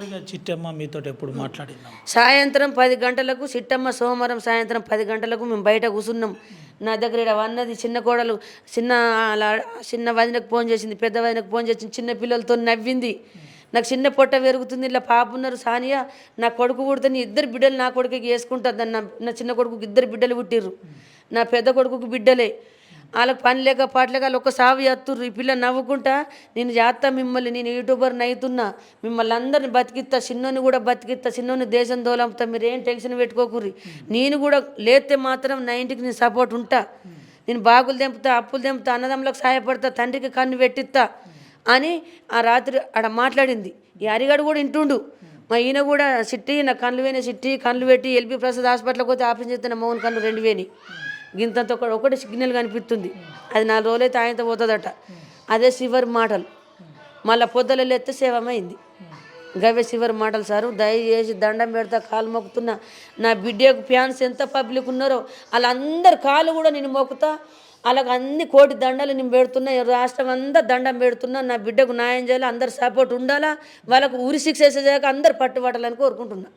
మామూలుగా చిట్టమ్మ మీతో ఎప్పుడు మాట్లాడిందాం? సాయంత్రం 10 గంటలకు చిట్టమ్మ సోమవారం సాయంత్రం 10 గంటలకు మేము బయట కూర్చున్నాం. నా దగ్గర ఈడ అన్నది చిన్న కోడలు చిన్న వదినకు ఫోన్ చేసింది, పెద్ద వదినకు ఫోన్ చేసింది, చిన్న పిల్లలతో నవ్వింది. నాకు చిన్న పొట్ట పెరుగుతుంది, ఇలా పాప ఉన్నారు సానియా, నా కొడుకు పుడితే నీ ఇద్దరు బిడ్డలు నా కొడుకుకి వేసుకుంటుంది. నా చిన్న కొడుకుకి ఇద్దరు బిడ్డలు పుట్టిర్రు, నా పెద్ద కొడుకుకి బిడ్డలే. వాళ్ళకి పని లేక పాటలేక వాళ్ళు ఒక్క సాగు చేస్తుర్రు. ఈ పిల్ల నవ్వుకుంటా నేను చేస్తా మిమ్మల్ని, నేను యూట్యూబర్ని అవుతున్నా, మిమ్మల్ని అందరిని బతికిస్తా, చిన్నోని కూడా బతికిస్తా, చిన్నోని దేశం దోలంపుతా, మీరు ఏం టెన్షన్ పెట్టుకోకుర్రి, నేను కూడా లేతే మాత్రం నా ఇంటికి నేను సపోర్ట్ ఉంటా, నేను బాగులు తెంపుతా, అప్పులు తెంపుతా, అన్నదమ్ములకు సహాయపడతా, తండ్రికి కన్ను పెట్టిస్తా అని ఆ రాత్రి ఆడ మాట్లాడింది. ఈ హరిగాడు కూడా ఇంటుండు. మా ఈయన కూడా సిట్టి నా కళ్ళు వేనే సిట్టి కళ్ళు పెట్టి ఎల్బీ ప్రసాద్ హాస్పిటల్కి పోతే ఆపరేషన్ చేస్తే నా మౌన్ కళ్ళు 2 వేని గింతంత ఒకటి సిగ్నల్ కనిపిస్తుంది. అది 4 రోజులైతే ఆయనతో పోతుందట. అదే శివర్ మాటలు. మళ్ళీ పొద్దుల లేస్తే సేవమైంది. గవే శివర్ మాటలు సారు. దయచేసి దండం పెడతా, కాలు మొక్కుతున్నా. నా బిడ్డకు ఫ్యాన్స్ ఎంత పబ్లిక్ ఉన్నారో వాళ్ళందరు కాలు కూడా నేను మొక్కుతా. అలాగ అన్ని కోటి దండాలు నేను పెడుతున్నా, రాష్ట్రం అంతా దండం పెడుతున్నా. నా బిడ్డకు న్యాయం చేయాలి, అందరు సపోర్ట్ ఉండాలా, వాళ్ళకు ఉరి శిక్ష వేసేదాకా అందరు పట్టుబట్టాలని కోరుకుంటున్నా.